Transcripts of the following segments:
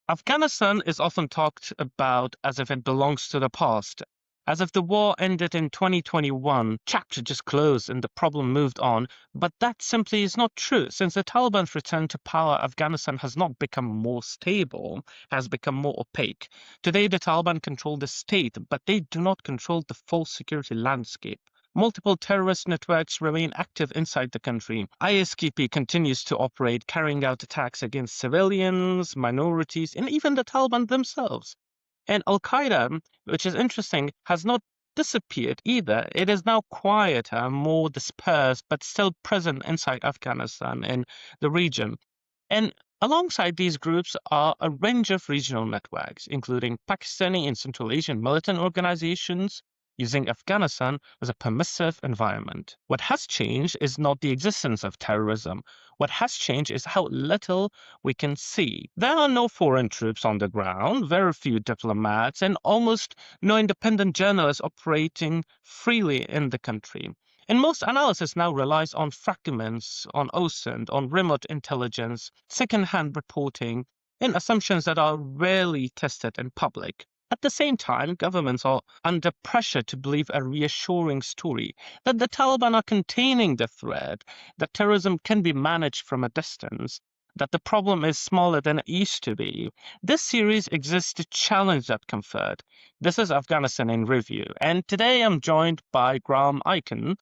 Afghanistan is often talked about as if it belongs to the past, as if the war ended in 2021, chapter just closed and the problem moved on. But that simply is not true. Since the Taliban's return to power, Afghanistan has not become more stable, has become more opaque. Today, the Taliban control the state, but they do not control the full security landscape. Multiple terrorist networks remain active inside the country. ISKP continues to operate, carrying out attacks against civilians, minorities, and even the Taliban themselves. And Al-Qaeda, which is interesting, has not disappeared either. It is now quieter, more dispersed, but still present inside Afghanistan and the region. And alongside these groups are a range of regional networks, including Pakistani and Central Asian militant organizations, using Afghanistan as a permissive environment. What has changed is not the existence of terrorism. What has changed is how little we can see. There are no foreign troops on the ground, very few diplomats, and almost no independent journalists operating freely in the country. And most analysis now relies on fragments, on OSINT, on remote intelligence, second-hand reporting, and assumptions that are rarely tested in public. At the same time, governments are under pressure to believe a reassuring story that the Taliban are containing the threat, that terrorism can be managed from a distance, that the problem is smaller than it used to be. This series exists to challenge that comfort. This is Afghanistan in Review, and today I'm joined by Graham Aikin.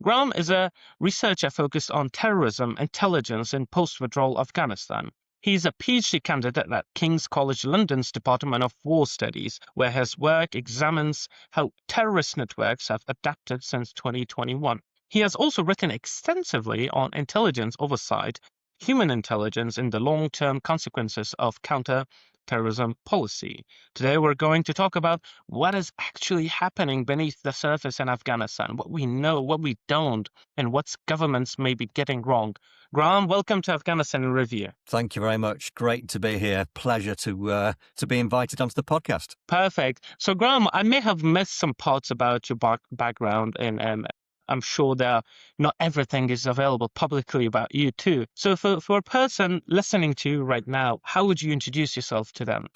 Graham is a researcher focused on terrorism intelligence in post-withdrawal Afghanistan. He's a PhD candidate at King's College London's Department of War Studies, where his work examines how terrorist networks have adapted since 2021. He has also written extensively on intelligence oversight, human intelligence, and the long-term consequences of counter-terrorism policy. Today we're going to talk about what is actually happening beneath the surface in Afghanistan, what we know, what we don't, and what governments may be getting wrong. Graham, welcome to Afghanistan in Review. Thank you very much. Great to be here. Pleasure to be invited onto the podcast. Perfect. So, Graham, I may have missed some parts about your background, and I'm sure that not everything is available publicly about you too. So, for a person listening to you right now, how would you introduce yourself to them?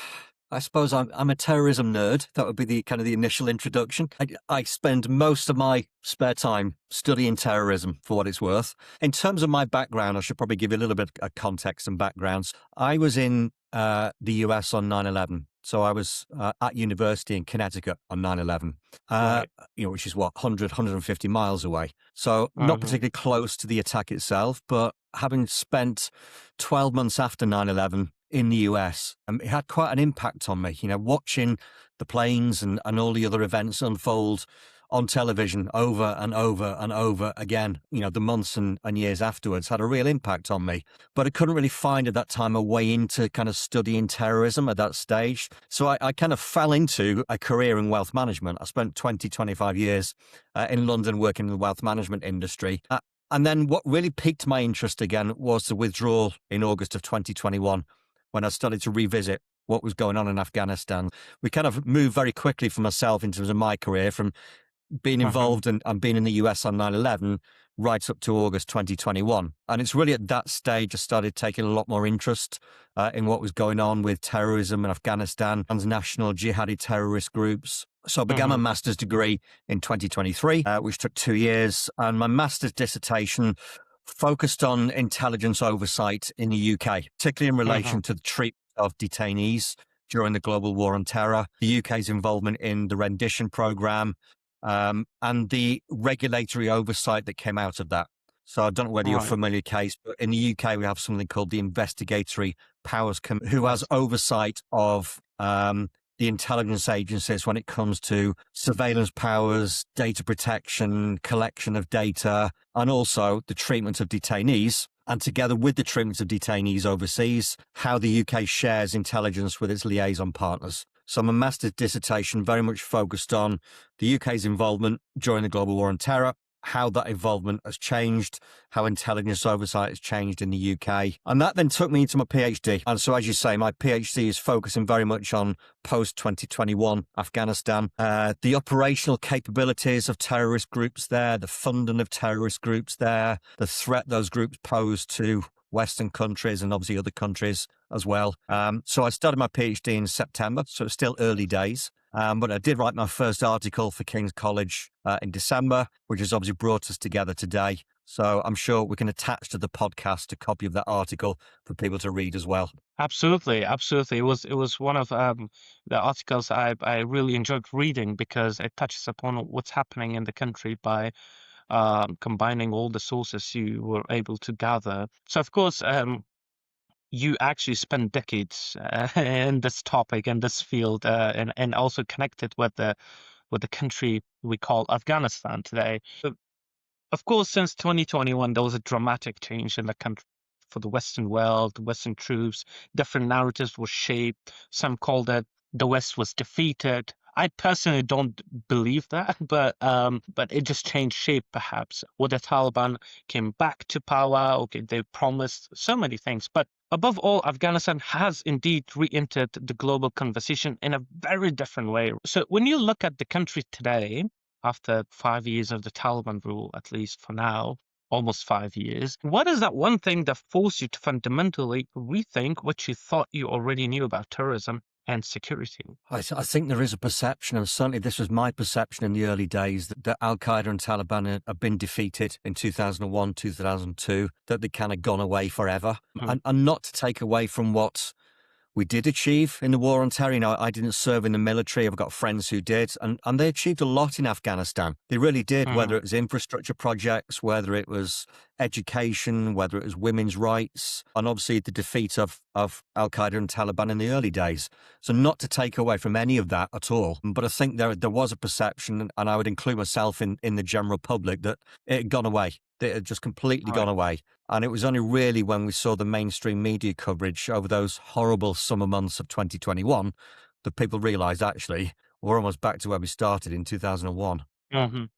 I suppose I'm a terrorism nerd. That would be the kind of the initial introduction. I spend most of my spare time studying terrorism, for what it's worth. In terms of my background, I should probably give you a little bit of context and backgrounds. I was in the US on 9/11. So I was at university in Connecticut on 9/11, Right. which is 150 miles away. So not particularly close to the attack itself, but having spent 12 months after 9/11 in the US, it had quite an impact on me, watching the planes and all the other events unfold on television over and over and over again. The months and years afterwards had a real impact on me. But I couldn't really find at that time a way into kind of studying terrorism at that stage. So I kind of fell into a career in wealth management. I spent 25 years in London working in the wealth management industry. And then what really piqued my interest again was the withdrawal in August of 2021, when I started to revisit what was going on in Afghanistan. We kind of moved very quickly for myself in terms of my career from being involved and being in the US on 9/11 right up to August 2021. And it's really at that stage I started taking a lot more interest in what was going on with terrorism in Afghanistan, transnational jihadi terrorist groups. So I began my master's degree in 2023, which took 2 years. And my master's dissertation focused on intelligence oversight in the UK, particularly in relation to the treatment of detainees during the global war on terror, the UK's involvement in the rendition programme, and the regulatory oversight that came out of that. So I don't know whether you're familiar, Qais, but in the UK we have something called the Investigatory Powers Committee, who has oversight of the intelligence agencies when it comes to surveillance powers, data protection, collection of data, and also the treatment of detainees. And together with the treatment of detainees overseas, how the UK shares intelligence with its liaison partners. So my master's dissertation very much focused on the UK's involvement during the global war on terror, how that involvement has changed, how intelligence oversight has changed in the UK. And that then took me into my PhD. And so, as you say, my PhD is focusing very much on post-2021 Afghanistan, the operational capabilities of terrorist groups there, the funding of terrorist groups there, the threat those groups pose to Western countries and obviously other countries as well. So I started my PhD in September, so it's still early days. But I did write my first article for King's College in December, which has obviously brought us together today. So I'm sure we can attach to the podcast a copy of that article for people to read as well. Absolutely, absolutely. It was one of the articles I really enjoyed reading because it touches upon what's happening in the country by combining all the sources you were able to gather. So, of course, you actually spent decades in this topic and this field, and also connected with the country we call Afghanistan today. Of course, since 2021, there was a dramatic change in the country for the Western world, the Western troops. Different narratives were shaped. Some called it the West was defeated. I personally don't believe that, but it just changed shape, perhaps. Or the Taliban came back to power. Okay, they promised so many things, but above all, Afghanistan has indeed re-entered the global conversation in a very different way. So when you look at the country today, after 5 years of the Taliban rule, at least for now, almost 5 years, what is that one thing that forced you to fundamentally rethink what you thought you already knew about terrorism and security? I think there is a perception, and certainly this was my perception in the early days, that Al-Qaeda and Taliban have been defeated in 2001, 2002, that they kind of gone away forever. And not to take away from what we did achieve in the war on terror. You know, I didn't serve in the military. I've got friends who did, and they achieved a lot in Afghanistan. They really did, whether it was infrastructure projects, whether it was education, whether it was women's rights, and obviously the defeat of Al-Qaeda and Taliban in the early days. So not to take away from any of that at all, but I think there was a perception, and I would include myself in the general public, that it had gone away. It had just completely gone away. And it was only really when we saw the mainstream media coverage over those horrible summer months of 2021 that people realised, actually, we're almost back to where we started in 2001.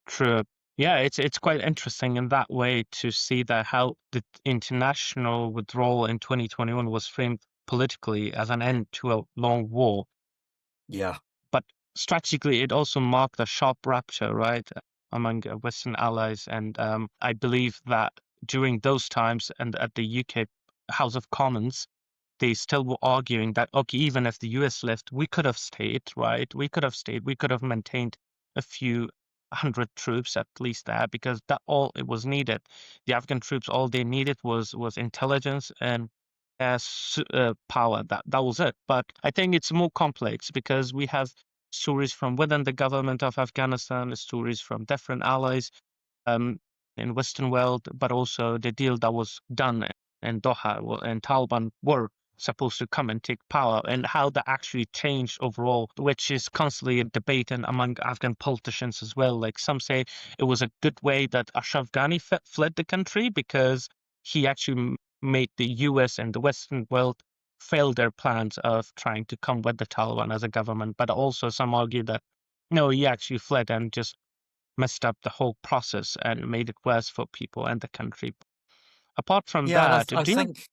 True. Yeah, it's quite interesting in that way to see that how the international withdrawal in 2021 was framed politically as an end to a long war. Yeah. But strategically, it also marked a sharp rupture, right, among Western allies. And I believe that during those times and at the UK House of Commons, they still were arguing that, okay, even if the US left, we could have stayed, right? We could have stayed. We could have maintained a few hundred troops at least there, because that all it was needed. The Afghan troops, all they needed was intelligence and power. That was it. But I think it's more complex because we have stories from within the government of Afghanistan, stories from different allies in Western world, but also the deal that was done in Doha, and Taliban were supposed to come and take power, and how that actually changed overall, which is constantly a debate and among Afghan politicians as well. Like some say it was a good way that Ashraf Ghani fled the country because he actually made the US and the Western world fail their plans of trying to come with the Taliban as a government. But also some argue that no, he actually fled and just messed up the whole process and made it worse for people and the country. Apart from Yeah, that, and I think.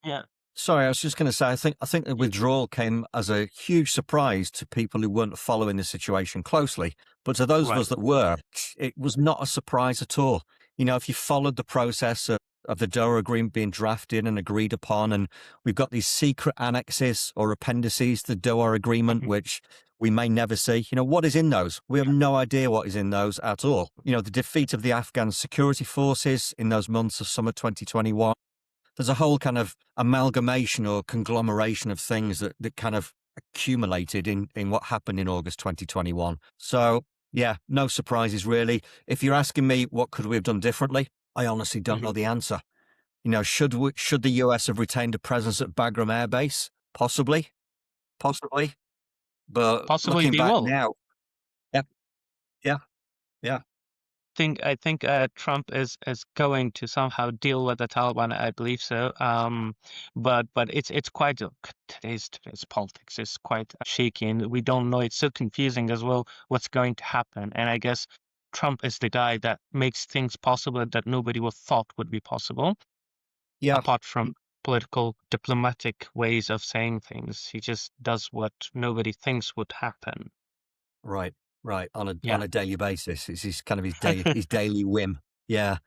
Yeah. Sorry, I was just going to say, I think the withdrawal came as a huge surprise to people who weren't following the situation closely. But to those of us that were, it was not a surprise at all. You know, if you followed the process of the Doha Agreement being drafted and agreed upon, and we've got these secret annexes or appendices to the Doha Agreement, which we may never see. You know, what is in those? We have no idea what is in those at all. You know, the defeat of the Afghan security forces in those months of summer 2021. There's a whole kind of amalgamation or conglomeration of things that kind of accumulated in what happened in August 2021. So, yeah, no surprises really. If you're asking me what could we have done differently, I honestly don't know the answer. You know, should the US have retained a presence at Bagram Air Base? Possibly. But Possibly looking they back will. now, yeah. I think Trump is going to somehow deal with the Taliban. I believe so. But it's quite today's politics is quite shaky, and we don't know. It's so confusing as well what's going to happen. And I guess Trump is the guy that makes things possible that nobody would thought would be possible, Yeah, apart from political, diplomatic ways of saying things. He just does what nobody thinks would happen. right, right. On Yeah, a daily basis, it's his kind of his daily whim. Yeah.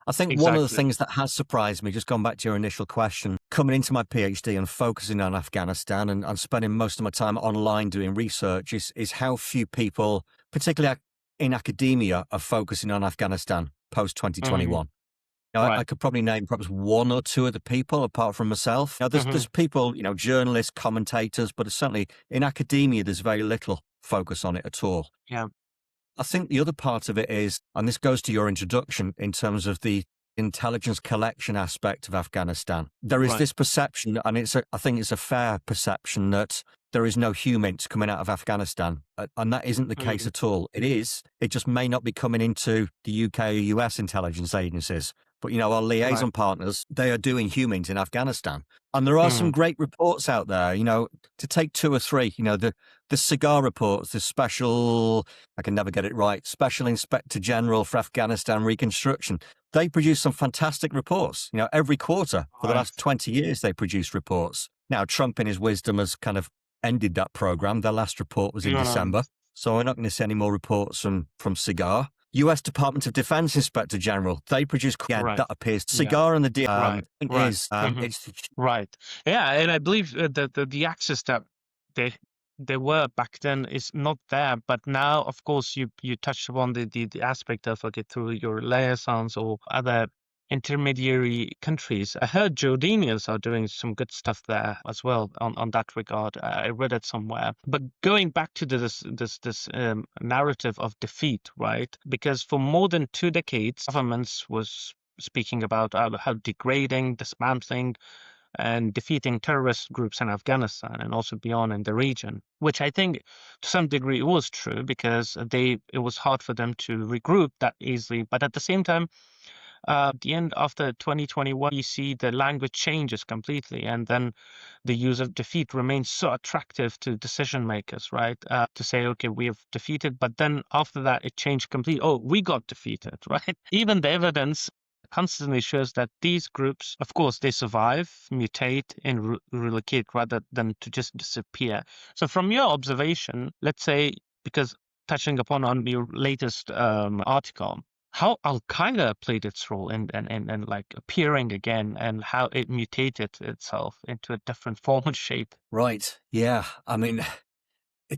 I think one of the exactly. things that has surprised me, just going back to your initial question, coming into my PhD and focusing on Afghanistan and spending most of my time online doing research, is how few people, particularly in academia, are focusing on Afghanistan post Hmm. 2021. I Right. could probably name perhaps one or two of the people apart from myself. Hmm. There's people, journalists, commentators, but certainly in academia, there's very little focus on it at all. Yeah. I think the other part of it is, and this goes to your introduction in terms of the intelligence collection aspect of Afghanistan. There is Right. this perception, and I think it's a fair perception, that there is no HUMINT coming out of Afghanistan. And that isn't the case Hmm. at all. It is. It just may not be coming into the UK or US intelligence agencies. But, our Right. liaison partners, they are doing HUMINT in Afghanistan. And there are Hmm. some great reports out there, to take two or three, the cigar reports, the special, I can never get it right, Special Inspector General for Afghanistan Reconstruction. They produce some fantastic reports. Every quarter for the Right. last 20 years, they produce reports. Now, Trump, in his wisdom, has kind of ended that program. Their last report was in Yeah. December. So we're not going to see any more reports from Cigar. US Department of Defense Inspector General, they produce, yeah, Right. that appears. Yeah. Cigar and the Right. point Right. is, Hmm. it's, Right. Yeah, and I believe the access that they they were back then is not there, but now, of course, you touched upon the aspect of, okay, through your liaisons or other intermediary countries. I heard Jordanians are doing some good stuff there as well on that regard. I read it somewhere. But going back to this narrative of defeat, right? Because for more than 2 decades, governments was speaking about how degrading, dismantling, and defeating terrorist groups in Afghanistan and also beyond in the region, which I think to some degree was true because it was hard for them to regroup that easily. But at the same time, at the end after 2021, you see the language changes completely, and then the use of defeat remains so attractive to decision makers, right? To say, okay, we have defeated, but then after that, it changed completely. Oh, we got defeated, right? Even the evidence constantly shows that these groups, of course, they survive, mutate, and relocate rather than to just disappear. So, from your observation, let's say, because touching upon on your latest article, how Al Qaeda played its role in like appearing again and how it mutated itself into a different form and shape. right. Yeah. I mean,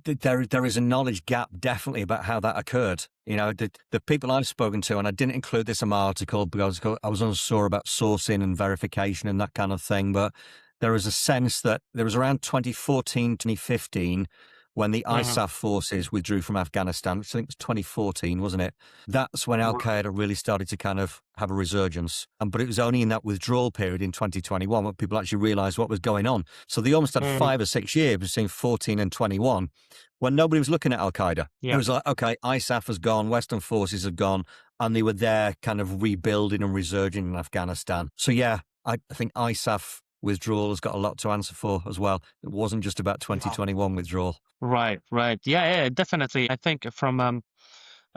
there is a knowledge gap definitely about how that occurred. The people I've spoken to, and I didn't include this in my article because I was unsure about sourcing and verification and that kind of thing, but there is a sense that there was around 2014, 2015, when the Hmm. ISAF forces withdrew from Afghanistan, which I think was 2014, wasn't it? That's when Al Right. Qaeda really started to kind of have a resurgence. But it was only in that withdrawal period in 2021 when people actually realized what was going on. So they almost had Mm, 5 or 6 years between 14 and 21 when nobody was looking at Al Qaeda. It yeah. was like, okay, ISAF has gone, Western forces have gone, and they were there kind of rebuilding and resurging in Afghanistan. So, yeah, I think ISAF withdrawal has got a lot to answer for as well. It wasn't just about Yeah. 2021 withdrawal. Right. Right. Yeah. Yeah. Definitely. I think from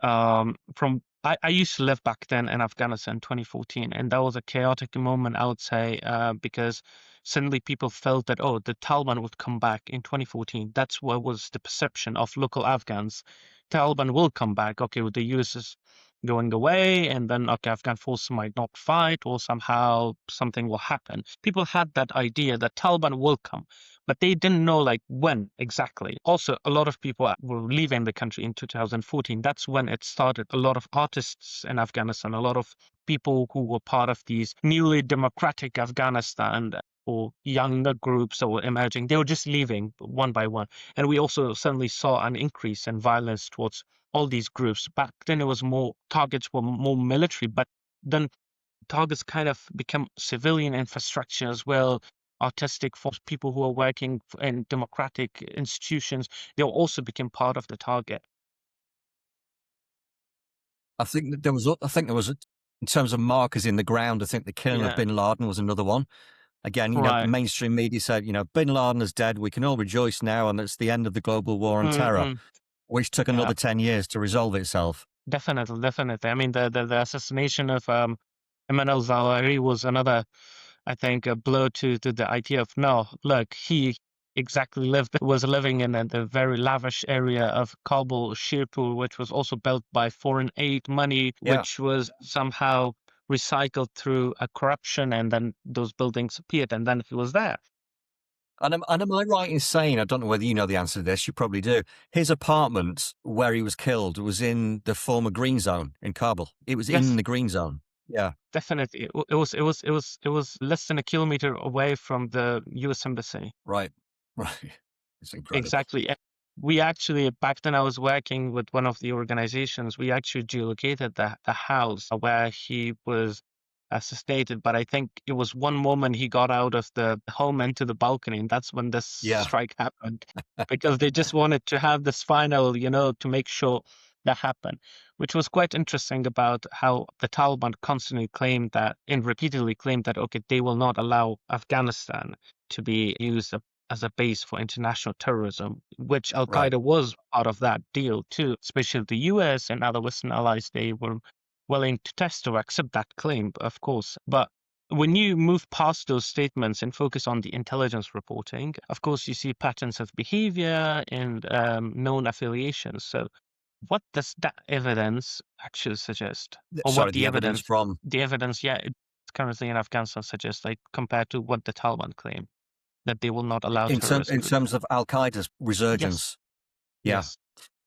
I used to live back then in Afghanistan in 2014, and that was a chaotic moment, I would say, because suddenly people felt that, oh, the Taliban would come back in 2014. That's what was the perception of local Afghans. Taliban will come back. Okay, well, the US is going away, and then, okay, Afghan forces might not fight, or somehow something will happen. People had that idea that Taliban will come, but they didn't know like when exactly. Also, a lot of people were leaving the country in 2014. That's when it started. A lot of artists in Afghanistan, a lot of people who were part of these newly democratic Afghanistan or younger groups that were emerging, they were just leaving one by one. And we also suddenly saw an increase in violence towards all these groups. Back then, it was more targets were more military, but then targets kind of become civilian infrastructure as well. Artistic force, people who are working in democratic institutions, they'll also become part of the target. I think there was, in terms of markers in the ground, I think the killing of Yeah, bin Laden was another one. Again, the right. mainstream media said, bin Laden is dead. We can all rejoice now, and it's the end of the global war on terror, Mm-mm. which took Yeah, another 10 years to resolve itself. Definitely, definitely. I mean, the assassination of Ayman al-Zawahiri was another, I think, a blow to the idea of, no, look, he exactly was living in the very lavish area of Kabul, Shirpur, which was also built by foreign aid money, Yeah. which was somehow recycled through a corruption, and then those buildings appeared, and then he was there. And am I right in saying, I don't know whether you know the answer to this, you probably do, his apartment where he was killed was in the former green zone in Kabul. It was in Yes, the green zone. Yeah. definitely. It was less than a kilometer away from the U.S. embassy. Right. Right. It's incredible. Exactly. And we actually, back then I was working with one of the organizations, we actually geolocated the house where he was assassinated. But I think it was one moment he got out of the home into the balcony, and that's when this Yeah. strike happened. Because they just wanted to have this final, to make sure that happened, which was quite interesting about how the Taliban constantly claimed that, and repeatedly claimed that, okay, they will not allow Afghanistan to be used as a base for international terrorism, which Al Right. Qaeda was part of that deal too, especially the US and other Western allies. They were willing to test or accept that claim, of course. But when you move past those statements and focus on the intelligence reporting, of course, you see patterns of behavior and known affiliations. So, what does that evidence actually suggest, or Sorry, what the evidence from the evidence, yeah, it's currently in Afghanistan suggests, like compared to what the Taliban claim? That they will not allow terrorist in groups terms in. of Al Qaeda's Yes, resurgence. Yeah. yes.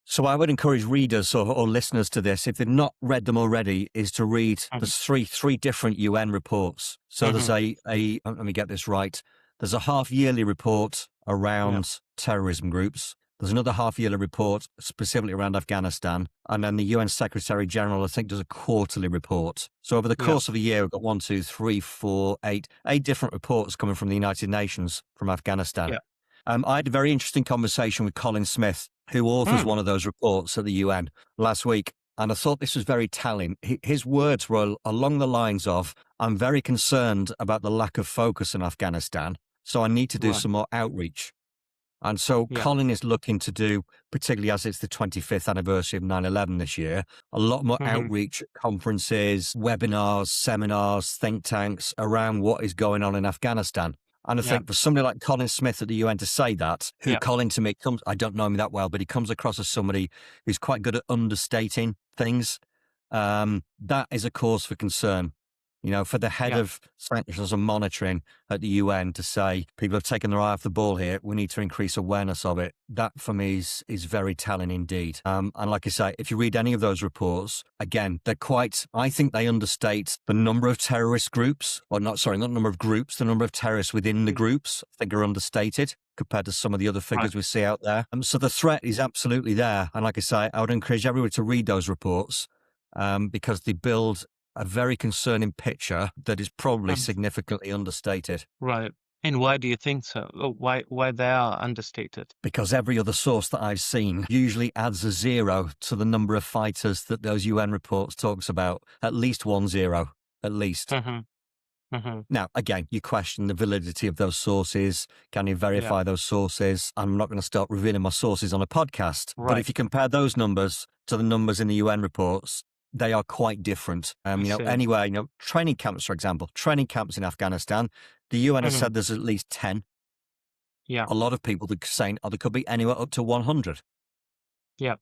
So I would encourage readers or listeners to this, if they've not read them already, is to read. Mhm, There's three different UN reports. So there's mhm, let me get this right. There's a half-yearly report yeah, around terrorism groups. There's another half-yearly report specifically around Afghanistan. And then the UN Secretary General, I think, does a quarterly report. So over the yeah, course of a year, we've got 1, 2, 3, 4, 8 different reports coming from the United Nations from Afghanistan. yeah. I had a very interesting conversation with Colin Smith, who authors Mm, one of those reports at the UN last week. And I thought this was very telling. His words were along the lines of, I'm very concerned about the lack of focus in Afghanistan, so I need to do right, some more outreach. And so yeah, Colin is looking to do, particularly as it's the 25th anniversary of 9/11 this year, a lot more mhm, outreach, conferences, webinars, seminars, think tanks around what is going on in Afghanistan. And I yeah, think for somebody like Colin Smith at the UN to say that, who yeah, Colin to me comes, I don't know him that well, but he comes across as somebody who's quite good at understating things. That is a cause for concern. For the head yeah, of sanctions and monitoring at the UN to say people have taken their eye off the ball here, we need to increase awareness of it. That for me is very telling indeed. And like I say, if you read any of those reports, again, I think they understate the number of terrorist groups, or not, sorry, not number of groups, the number of terrorists within the mm, groups, I think are understated compared to some of the other right. figures we see out there. So the threat is absolutely there. And like I say, I would encourage everyone to read those reports because they build a very concerning picture that is probably Um, significantly understated. right. And why do you think so? Oh, why they are understated? Because every other source that I've seen usually adds a zero to the number of fighters that those UN reports talks about. At least 1 0, at least. Mm-hmm, mm-hmm, Now, again, you question the validity of those sources. Can you yeah, verify those sources? I'm not going to start revealing my sources on a podcast, but right. if you compare those numbers to the numbers in the UN reports, they are quite different. I see. Anywhere, training camps, for example, training camps in Afghanistan, the UN has Mm-hmm, said there's at least 10. yeah, A lot of people are saying, there could be anywhere up to 100. yeah,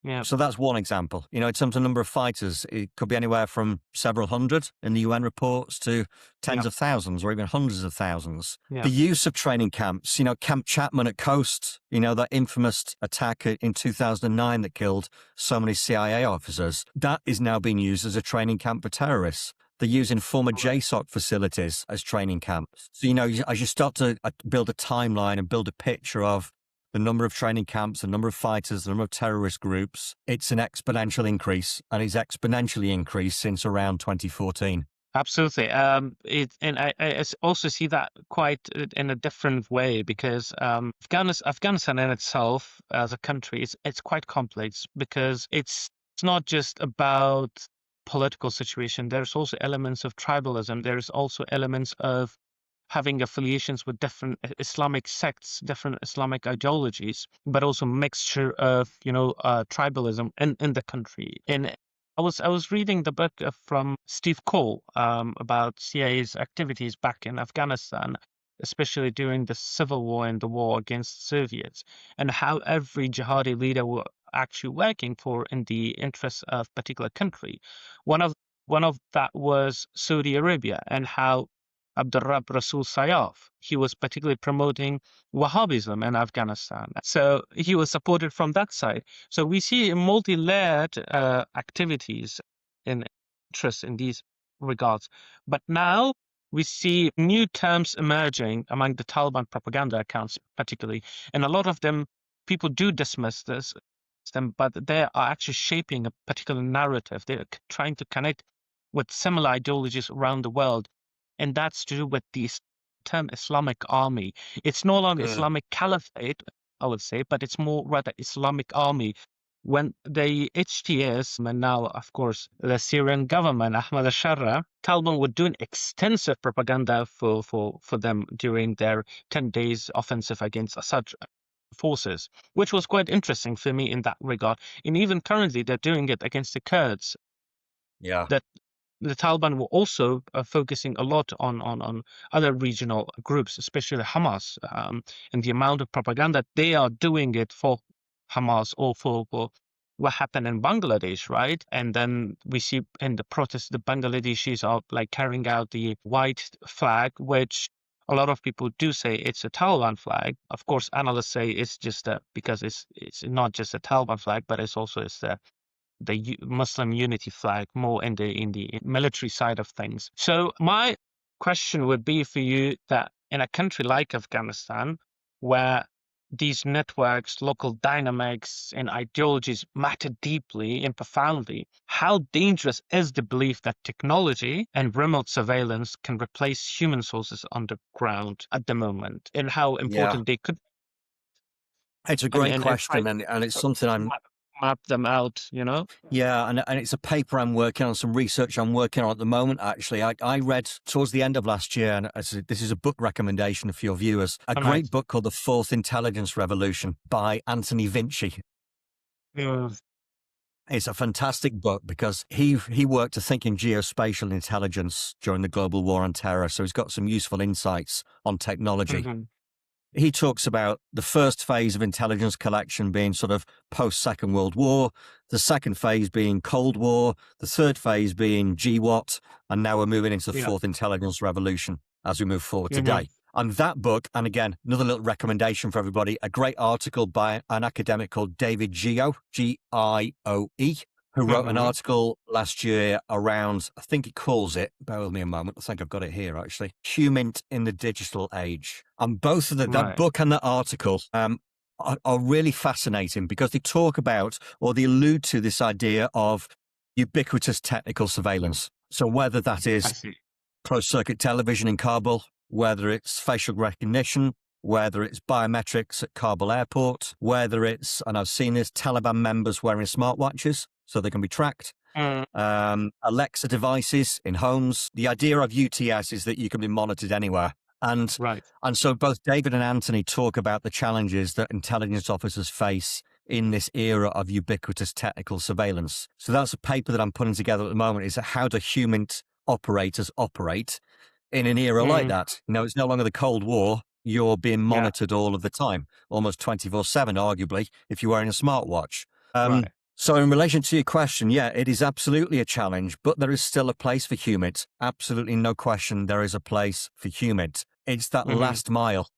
yeah, So that's one example. In terms of number of fighters, it could be anywhere from several hundred in the UN reports to yeah, tens of thousands or even hundreds of thousands. yeah, The use of training camps, Camp Chapman at Coast, that infamous attack in 2009 that killed so many CIA officers, that is now being used as a training camp for terrorists. They're using former right. JSOC facilities as training camps. So, as you start to build a timeline and build a picture of the number of training camps, the number of fighters, the number of terrorist groups, it's an exponential increase, and it's exponentially increased since around 2014. Absolutely. I also see that quite in a different way because Afghanistan in itself as a country, it's quite complex because it's not just about political situation. There's also elements of tribalism. There's also elements of having affiliations with different Islamic sects, different Islamic ideologies, but also mixture of, tribalism in the country. And I was reading the book from Steve Cole about CIA's activities back in Afghanistan, especially during the civil war and the war against Soviets, and how every jihadi leader were actually working for in the interests of particular country. One of one of that was Saudi Arabia, and how Abdurrab Rasul Sayyaf, he was particularly promoting Wahhabism in Afghanistan. So he was supported from that side. So we see multi-layered activities and interest in these regards. But now we see new terms emerging among the Taliban propaganda accounts, particularly, and a lot of them, people do dismiss them, but they are actually shaping a particular narrative. They're trying to connect with similar ideologies around the world, and that's to do with the term Islamic army. It's no longer Islamic caliphate, I would say, but it's more rather Islamic army. When the HTS, and now, of course, the Syrian government, Ahmad al-Shara, Taliban were doing extensive propaganda for them during their 10 days offensive against Assad forces, which was quite interesting for me in that regard. And even currently, they're doing it against the Kurds. Yeah. That the Taliban were also focusing a lot on other regional groups, especially Hamas, and the amount of propaganda they are doing it for Hamas or for what happened in Bangladesh, right? And then we see in the protests, the Bangladeshis are like carrying out the white flag, which a lot of people do say it's a Taliban flag. Of course, analysts say it's just because it's not just a Taliban flag, but it's also the Muslim unity flag, more in the military side of things. So my question would be for you that in a country like Afghanistan, where these networks, local dynamics, and ideologies matter deeply and profoundly, how dangerous is the belief that technology and remote surveillance can replace human sources on the ground at the moment, and how important they could It's a great and try question, and it's to something I'm map them out, and it's a paper I'm working on, some research I'm working on at the moment. Actually, I read towards the end of last year, and this is a book recommendation for your viewers, a Oh, great nice. book called The Fourth Intelligence Revolution by Anthony Vinci. Yeah. It's a fantastic book because he worked to think in geospatial intelligence during the global war on terror, so he's got some useful insights on technology. Mhm. He talks about the first phase of intelligence collection being sort of post-Second World War, the second phase being Cold War, the third phase being GWAT, and now we're moving into the Yeah. fourth intelligence revolution as we move forward Mhm. today. And that book, and again, another little recommendation for everybody, a great article by an academic called David Gioe, Gioe, who wrote an Mhm. article last year around, I think he calls it, bear with me a moment, I think I've got it here actually, HUMINT in the digital age. And both of that Right. book and that article are really fascinating because they talk about, or they allude to, this idea of ubiquitous technical surveillance. So whether that I is see. closed circuit television in Kabul, whether it's facial recognition, whether it's biometrics at Kabul airport, whether it's, and I've seen this, Taliban members wearing smartwatches so they can be tracked, Alexa devices in homes. The idea of UTS is that you can be monitored anywhere. And Right. so both David and Anthony talk about the challenges that intelligence officers face in this era of ubiquitous technical surveillance. So that's a paper that I'm putting together at the moment, is how do HUMINT operators operate in an era like that? It's no longer the Cold War. You're being monitored all of the time, almost 24/7, arguably, if you're wearing a smartwatch. Right. So in relation to your question, yeah, it is absolutely a challenge, but there is still a place for HUMINT. Absolutely no question there is a place for HUMINT. It's that last mile,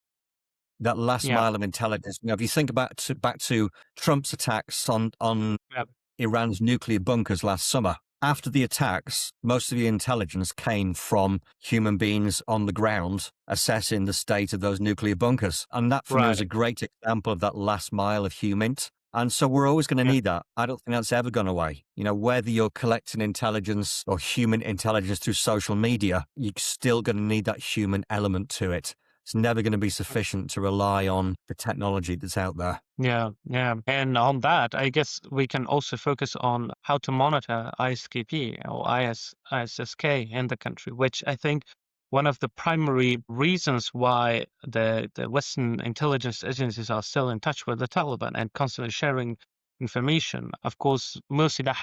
Yeah. of intelligence. If you think back to Trump's attacks on Yep. Iran's nuclear bunkers last summer, after the attacks, most of the intelligence came from human beings on the ground assessing the state of those nuclear bunkers. And that, for me, was a Right. great example of that last mile of HUMINT. And so we're always going to Yeah. need that. I don't think that's ever gone away. Whether you're collecting intelligence or human intelligence through social media, you're still going to need that human element to it. It's never going to be sufficient to rely on the technology that's out there. Yeah. Yeah. And on that, I guess we can also focus on how to monitor ISKP or ISSK in the country, which I think one of the primary reasons why the Western intelligence agencies are still in touch with the Taliban and constantly sharing information. Of course, mostly that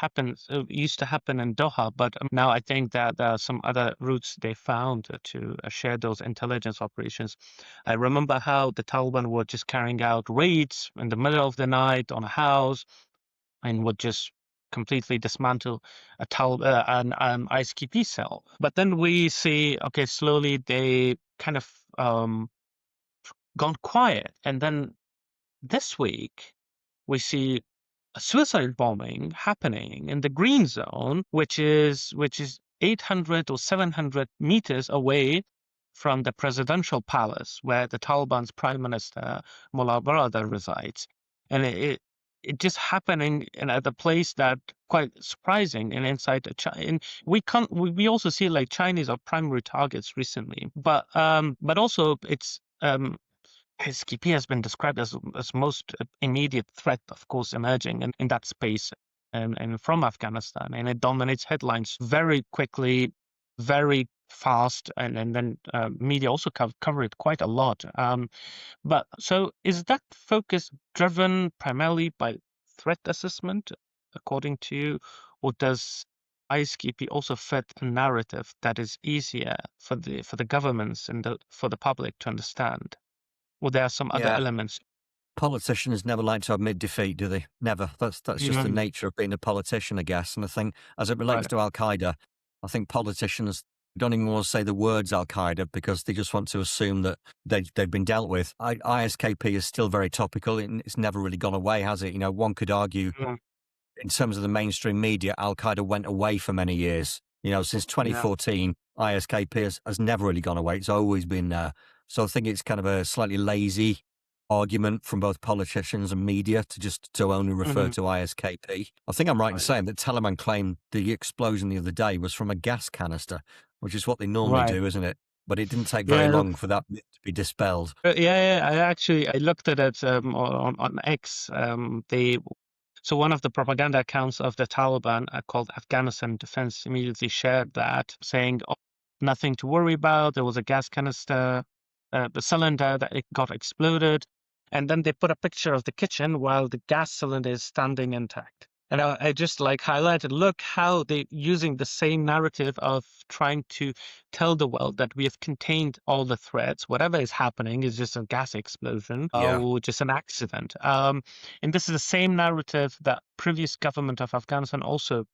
used to happen in Doha, but now I think that there are some other routes they found to share those intelligence operations. I remember how the Taliban were just carrying out raids in the middle of the night on a house and would just completely dismantle an ISKP cell. But then we see, okay, slowly they kind of gone quiet. And then this week, we see a suicide bombing happening in the green zone, which is 800 or 700 meters away from the presidential palace where the Taliban's prime minister Mullah Baradar resides, and it just happening at a place that quite surprising and inside and we also see like Chinese are primary targets recently, but also it's SKP has been described as most immediate threat, of course, emerging in that space and from Afghanistan, and it dominates headlines very quickly, very fast, and then media also cover it quite a lot. But so is that focus driven primarily by threat assessment, according to you, or does ISKP also fit a narrative that is easier for the governments and for the public to understand? Or there are some other Yeah. elements? Politicians never like to admit defeat, do they? Never. That's just the Mhm. nature of being a politician, I guess. And I think as it relates Right. to Al Qaeda, I think politicians don't even want to say the words Al Qaeda because they just want to assume that they've been dealt with. ISKP is still very topical, and it's never really gone away, has it? You know, one could argue Mm, in terms of the mainstream media, Al Qaeda went away for many years. You know, since yeah. 2014, ISKP has never really gone away. It's always been there. So I think it's kind of a slightly lazy argument from both politicians and media to only refer Mhm. to ISKP. I think I'm right in Right. saying that Taliban claimed the explosion the other day was from a gas canister, which is what they normally Right. do, isn't it? But it didn't take very Yeah. long for that myth to be dispelled. Yeah. I looked at it on X. So one of the propaganda accounts of the Taliban called Afghanistan Defense immediately shared that, saying, "Oh, nothing to worry about. There was a gas canister, the cylinder that it got exploded," and then they put a picture of the kitchen while the gas cylinder is standing intact. And I just like highlighted, look how they using the same narrative of trying to tell the world that we have contained all the threats. Whatever is happening is just a gas explosion Yeah. or just an accident. And this is the same narrative that previous government of Afghanistan also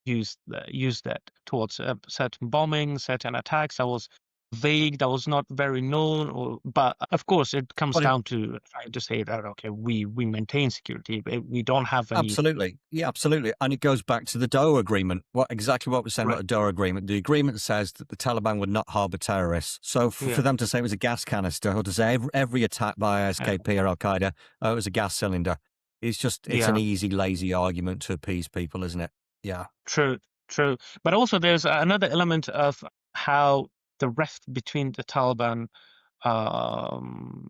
used that towards certain bombings, certain attacks. That was vague, that was not very known, but of course it comes But it, down to trying to say that okay, we maintain security, we don't have any. Absolutely. Yeah, absolutely. And it goes back to the Doha Agreement. Exactly what we're saying Right. about the Doha Agreement. The agreement says that the Taliban would not harbour terrorists. So for Yeah. them to say it was a gas canister or to say every attack by Yeah. SKP or Al Qaeda, oh, it was a gas cylinder, it's an Yeah. easy, lazy argument to appease people, isn't it? Yeah. True, true. But also, there's another element of how the rift between the Taliban, um,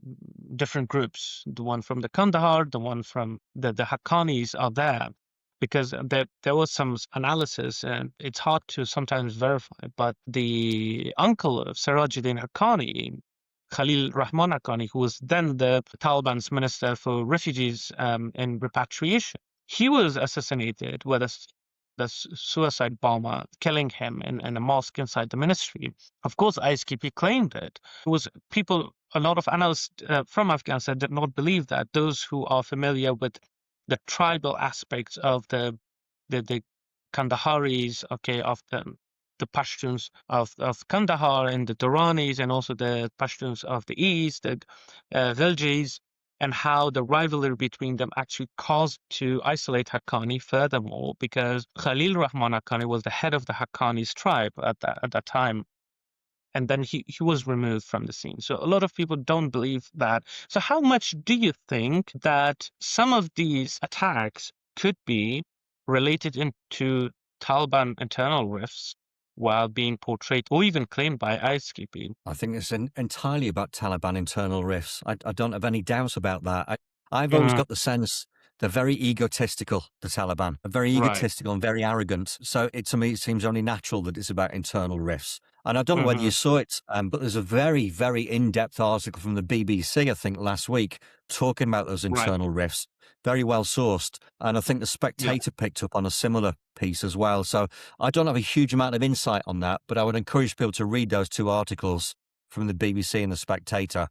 different groups, the one from the Kandahar, the one from the Haqqanis are there. Because there was some analysis, and it's hard to sometimes verify, but the uncle of Sirajuddin Haqqani, Khalil Rahman Haqqani, who was then the Taliban's minister for refugees and repatriation, he was assassinated with the suicide bomber killing him in a mosque inside the ministry. Of course, ISKP claimed it. It was people, a lot of analysts from Afghanistan did not believe that. Those who are familiar with the tribal aspects of the Kandaharis, okay, of the Pashtuns of Kandahar and the Duranis, and also the Pashtuns of the east, the Ghiljis, and how the rivalry between them actually caused to isolate Haqqani furthermore, because Khalil Rahman Haqqani was the head of the Haqqani's tribe at that time. And then he was removed from the scene. So a lot of people don't believe that. So how much do you think that some of these attacks could be related into Taliban internal rifts while being portrayed or even claimed by ISKP? I think it's entirely about Taliban internal rifts. I don't have any doubts about that. I've always Mm, got the sense they're very egotistical, the Taliban. They're very right. egotistical and very arrogant. So to me, it seems only natural that it's about internal rifts. And I don't know whether you Hmm. saw it, but there's a very, very in-depth article from the BBC, I think, last week, talking about those Right. internal rifts. Very well sourced. And I think the Yeah. Spectator picked up on a similar piece as well. So I don't have a huge amount of insight on that, but I would encourage people to read those two articles from the BBC and the Spectator,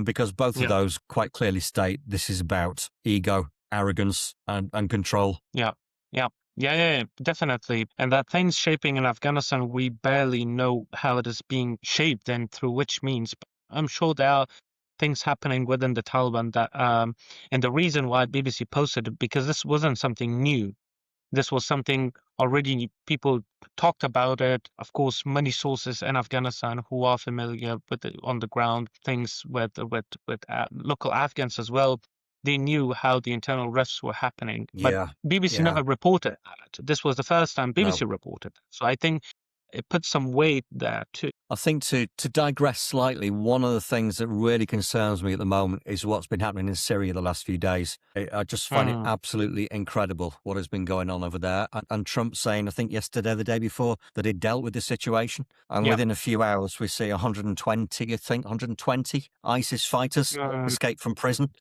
because both of Yeah. those quite clearly state this is about ego, arrogance, and control. Yeah. Yeah. Yeah, yeah, yeah, definitely. And that things shaping in Afghanistan, we barely know how it is being shaped and through which means. But I'm sure there are things happening within the Taliban that, and the reason why BBC posted it, because this wasn't something new. This was something already people talked about it. Of course, many sources in Afghanistan who are familiar with the on the ground things with local Afghans as well. They knew how the internal rifts were happening, but Yeah, BBC yeah, never reported that. This was the first time no. BBC reported. So I think it put some weight there too. I think to digress slightly, one of the things that really concerns me at the moment is what's been happening in Syria the last few days. I just find it Mm, absolutely incredible what has been going on over there. And Trump saying, I think yesterday, the day before, that he dealt with the situation. And yeah. within a few hours, we see 120, I think, 120 ISIS fighters Mm, escape from prison.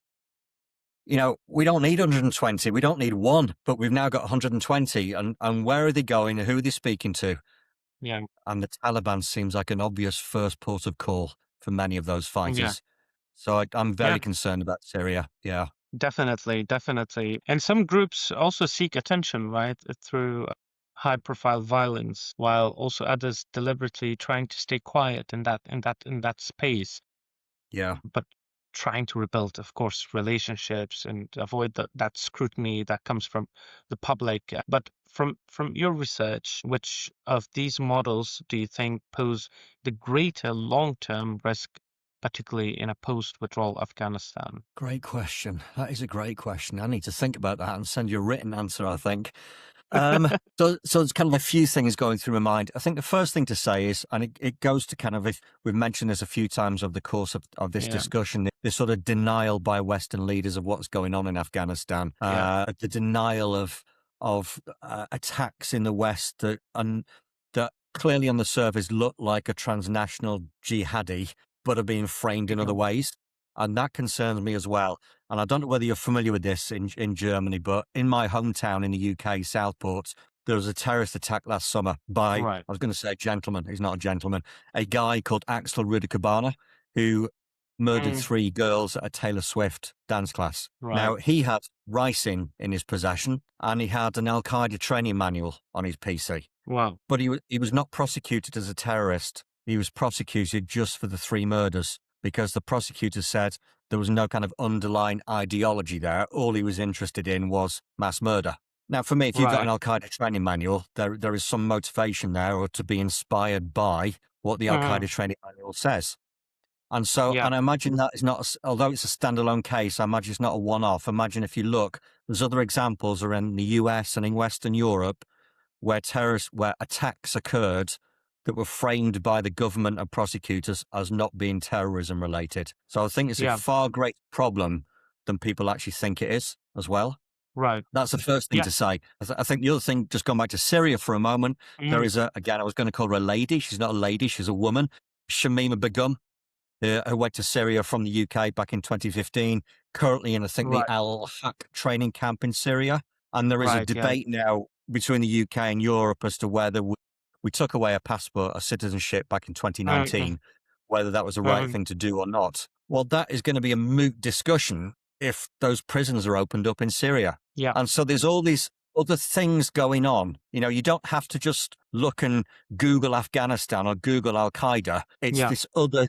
We don't need 120. We don't need one, but we've now got 120. And where are they going? Who are they speaking to? yeah. And the Taliban seems like an obvious first port of call for many of those Yeah. fighters. So I'm Yeah. very concerned about Syria. Yeah. Definitely, definitely. And some groups also seek attention, right, through high-profile violence, while also others deliberately trying to stay quiet in that space, Yeah. but trying to rebuild, of course, relationships and avoid that scrutiny that comes from the public. But from your research, which of these models do you think pose the greater long-term risk, particularly in a post-withdrawal Afghanistan? Great question. That is a great question. I need to think about that and send you a written answer, I think. So there's kind of a few things going through my mind. I think the first thing to say is, and it goes to kind of, if we've mentioned this a few times over the course of this Yeah, discussion, this sort of denial by Western leaders of what's going on in Afghanistan, yeah, the denial of attacks in the West that clearly on the surface look like a transnational jihadi, but are being framed in yeah. other ways. And that concerns me as well. And I don't know whether you're familiar with this in Germany, but in my hometown in the UK, Southport, there was a terrorist attack last summer by, Right. I was going to say a gentleman, he's not a gentleman, a guy called Axel Rudikabana, who murdered Mm, 3 girls at a Taylor Swift dance class. right. Now, he had ricin in his possession, and he had an Al Qaeda training manual on his PC. Wow. But he was not prosecuted as a terrorist. He was prosecuted just for the 3 murders, because the prosecutor said there was no kind of underlying ideology there. All he was interested in was mass murder. Now, for me, if you've got an Right. Al Qaeda training manual, there is some motivation there, or to be inspired by what the Al Mm, Qaeda training manual says. yeah. And I imagine that is not, although it's a standalone case, I imagine it's not a one-off. Imagine if you look, there's other examples around the US and in Western Europe where attacks occurred that were framed by the government and prosecutors as not being terrorism related. So I think it's a Yeah. far greater problem than people actually think it is as well. Right. That's the first thing Yeah. to say. I think the other thing, just going back to Syria for a moment, there Mm, is again, I was going to call her a lady. She's not a lady, she's a woman. Shamima Begum, who went to Syria from the UK back in 2015, currently in, I think, the right. Al-Haq training camp in Syria. And there is a Right. Yeah. debate now between the UK and Europe as to whether we took away a passport, a citizenship back in Mm, 2019, whether that was the right mm, thing to do or not. Well, that is going to be a moot discussion if those prisons are opened up in Syria. yeah. And so there's all these other things going on. You don't have to just look and Google Afghanistan or Google Al Qaeda. It's Yeah.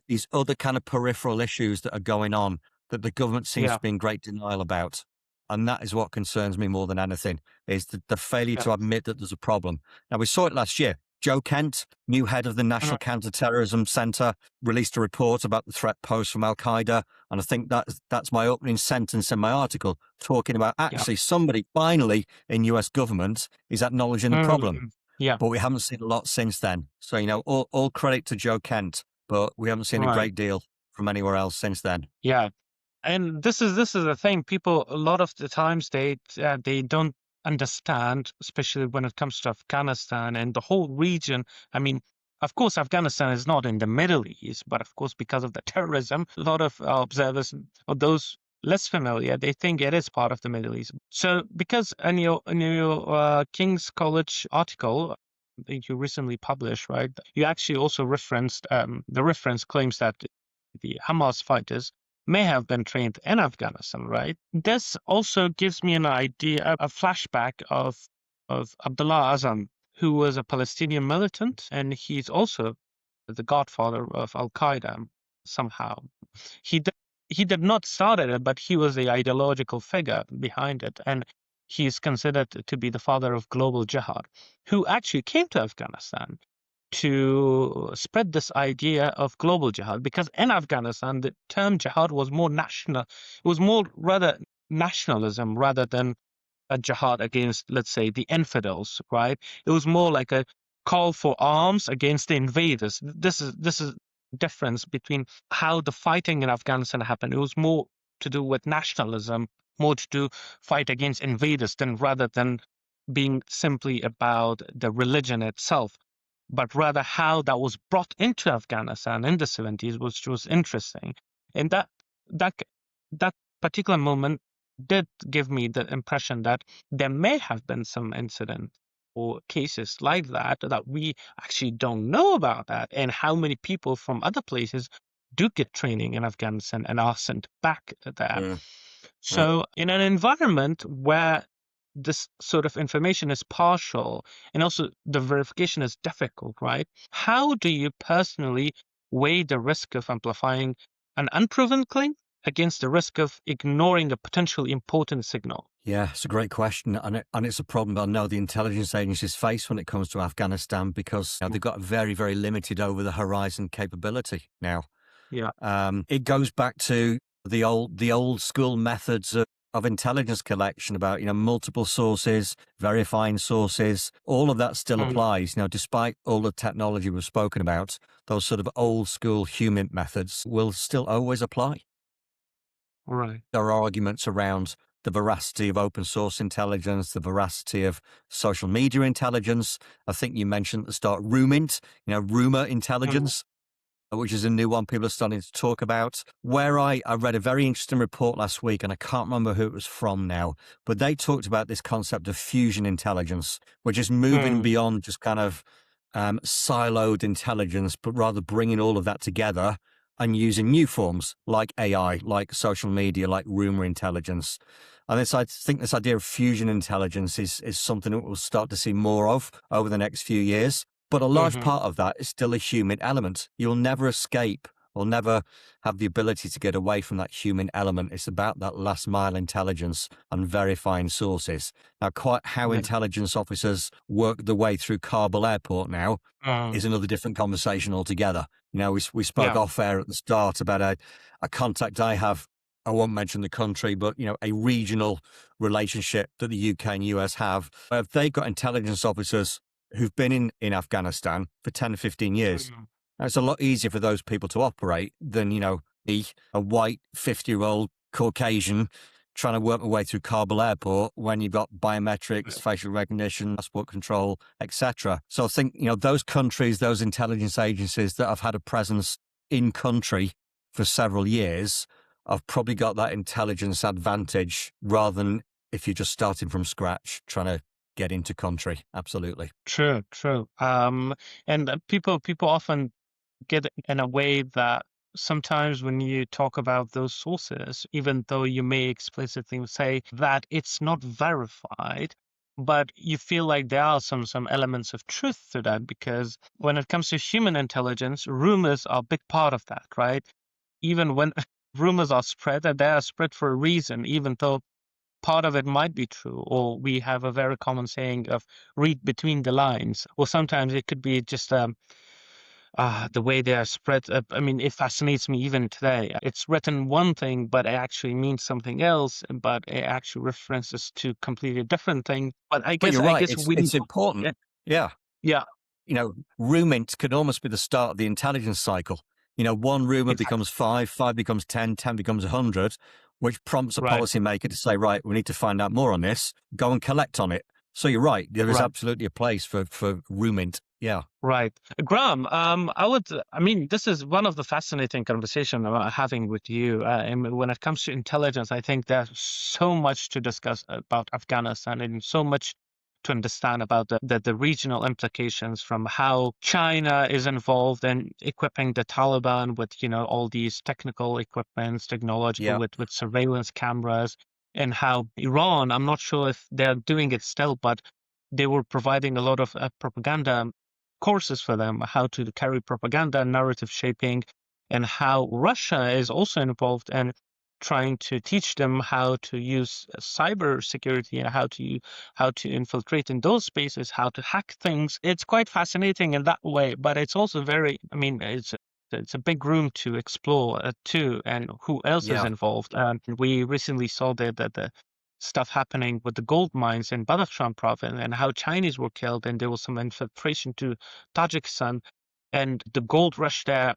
these other kind of peripheral issues that are going on that the government seems Yeah. to be in great denial about. And that is what concerns me more than anything, is the failure Yeah. to admit that there's a problem. Now, we saw it last year. Joe Kent, new head of the Mm, National Counter-Terrorism Center, released a report about the threat posed from Al Qaeda. And I think that's my opening sentence in my article, talking about yeah. actually somebody finally in US government is acknowledging the problem. Mm, yeah. But we haven't seen a lot since then. So, all credit to Joe Kent, but we haven't seen a Right. great deal from anywhere else since then. Yeah. And this is the thing. People a lot of the times they don't understand, especially when it comes to Afghanistan and the whole region. I mean, Of course, Afghanistan is not in the Middle East, but of course, because of the terrorism, a lot of observers or those less familiar, they think it is part of the Middle East. So, because in your King's College article that you recently published, right, you actually also referenced the reference claims that the Hamas fighters may have been trained in Afghanistan, right? This also gives me an idea, a flashback of Abdullah Azam, who was a Palestinian militant, and he's also the godfather of Al Qaeda somehow. He did, he did not start it, but he was the ideological figure behind it, and he's considered to be the father of global jihad, who actually came to Afghanistan to spread this idea of global jihad, because in Afghanistan the term jihad was more national, it was more rather nationalism rather than a jihad against, let's say, the infidels, right? It was more like a call for arms against the invaders. This is difference between how the fighting in Afghanistan happened. It was more to do with nationalism, more to do fight against invaders than rather than being simply about the religion itself, but rather how that was brought into Afghanistan in the 70s, which was interesting. And that that particular moment did give me the impression that there may have been some incident or cases like that we actually don't know about that, and how many people from other places do get training in Afghanistan and are sent back there. Mm. So in an environment where this sort of information is partial and also the verification is difficult, right? How do you personally weigh the risk of amplifying an unproven claim against the risk of ignoring a potentially important signal? Yeah, it's a great question, and it's a problem I know the intelligence agencies face when it comes to Afghanistan, because they've got very, very limited over-the-horizon capability now. Yeah. It goes back to the old school methods of intelligence collection about multiple sources, verifying sources. All of that still Mm. applies. Despite all the technology we've spoken about, those sort of old school HUMINT methods will still always apply. Right. There are arguments around the veracity of open source intelligence, the veracity of social media intelligence. I think you mentioned at the start RUMINT, rumor Mm. intelligence, which is a new one people are starting to talk about. Where I read a very interesting report last week, and I can't remember who it was from now, but they talked about this concept of fusion intelligence, which is moving Mm. beyond just kind of siloed intelligence, but rather bringing all of that together and using new forms like AI, like social media, like rumor intelligence. And I think this idea of fusion intelligence is something that we'll start to see more of over the next few years. But a large Mhm. part of that is still a human element. You'll never escape or never have the ability to get away from that human element. It's about that last mile intelligence and verifying sources. Now, quite how Yeah. intelligence officers work their way through Kabul airport now is Mm. another different conversation altogether. We spoke Yeah. off air at the start about a contact I have. I won't mention the country, but a regional relationship that the UK and US have. If they've got intelligence officers who've been in Afghanistan for 10 or 15 years, Mm. it's a lot easier for those people to operate than, me, a white 50-year-old Caucasian trying to work my way through Kabul airport when you've got biometrics, facial recognition, passport control, etc. So I think, those countries, those intelligence agencies that have had a presence in country for several years have probably got that intelligence advantage rather than if you're just starting from scratch trying to get into country. Absolutely. True, true. And people often get in a way that sometimes when you talk about those sources, even though you may explicitly say that it's not verified, but you feel like there are some elements of truth to that, because when it comes to human intelligence, rumors are a big part of that, right? Even when rumors are spread, that they are spread for a reason, even though part of it might be true, or we have a very common saying of read between the lines, or sometimes it could be just the way they are spread. I mean, it fascinates me even today. It's written one thing, but it actually means something else, but it actually references to completely different thing. But I But guess, you're I right. guess we need It's important. to, Yeah. yeah, Rumint could almost be the start of the intelligence cycle. One rumor exactly. becomes five becomes 10, 10 becomes 100, which prompts a Right, policymaker to say, right, we need to find out more on this, go and collect on it. So you're right. There is right. absolutely a place for Rumint. Yeah. Right. Graham, I mean, this is one of the fascinating conversation I'm having with you. And when it comes to intelligence, I think there's so much to discuss about Afghanistan and so much to understand about the regional implications from how China is involved in equipping the Taliban with, all these technical equipments, technology Yeah. with surveillance cameras, and how Iran, I'm not sure if they're doing it still, but they were providing a lot of propaganda courses for them, how to carry propaganda, narrative shaping, and how Russia is also involved in trying to teach them how to use cyber security and how to infiltrate in those spaces, how to hack things. It's quite fascinating in that way, but it's also very, I mean, it's a big room to explore too, and who else is Yeah. involved. And we recently saw the stuff happening with the gold mines in Badakhshan province and how Chinese were killed, and there was some infiltration to Tajikistan and the gold rush there.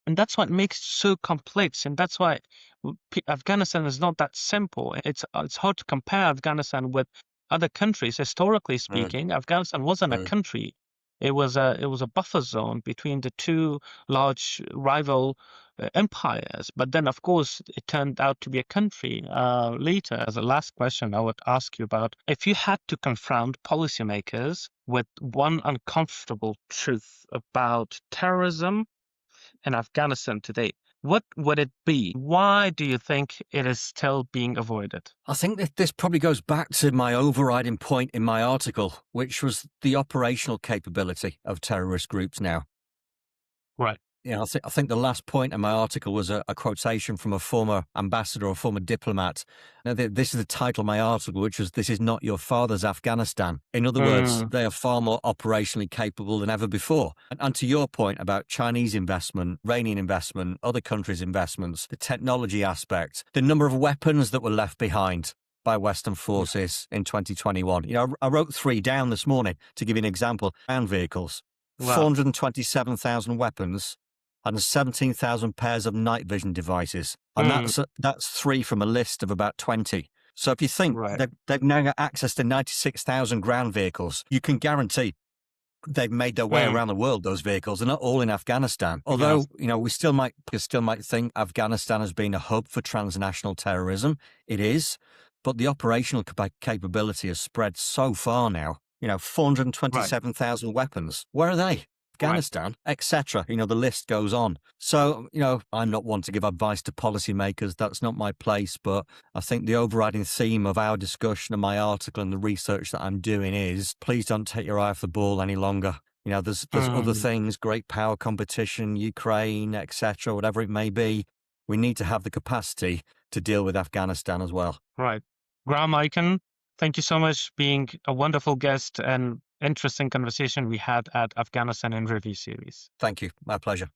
And that's what makes it so complex, and that's why Afghanistan is not that simple. It's hard to compare Afghanistan with other countries. Historically Mm, speaking, Afghanistan wasn't a mm. country. It was a buffer zone between the two large rival empires. But then, of course, it turned out to be a country later. As a last question, I would ask you about if you had to confront policymakers with one uncomfortable truth about terrorism in Afghanistan today, what would it be? Why do you think it is still being avoided? I think that this probably goes back to my overriding point in my article, which was the operational capability of terrorist groups now. Right. Yeah, I think the last point in my article was a quotation from a former ambassador or former diplomat. Now, this is the title of my article, which was "This is not your father's Afghanistan." In other words, Mm, they are far more operationally capable than ever before. And to your point about Chinese investment, Iranian investment, other countries' investments, the technology aspect, the number of weapons that were left behind by Western yeah. forces in 2021. I wrote 3 down this morning to give you an example. Ground vehicles, Wow. 427,000 weapons, and 17,000 pairs of night vision devices. And Mm, that's 3 from a list of about 20. So if you think right. they've now got access to 96,000 ground vehicles, you can guarantee they've made their way Mm, around the world, those vehicles. They're not all in Afghanistan. yes. Although, we still might think Afghanistan has been a hub for transnational terrorism. It is. But the operational capability has spread so far now. Right. 427,000 weapons. Where are they? Right. Afghanistan, etc. The list goes on. So, I'm not one to give advice to policymakers. That's not my place. But I think the overriding theme of our discussion and my article and the research that I'm doing is please don't take your eye off the ball any longer. There's other Mm, things, great power competition, Ukraine, etc., whatever it may be. We need to have the capacity to deal with Afghanistan as well. right. Graham Aikin, thank you so much being a wonderful guest and interesting conversation we had at Afghanistan in Review series. Thank you. My pleasure.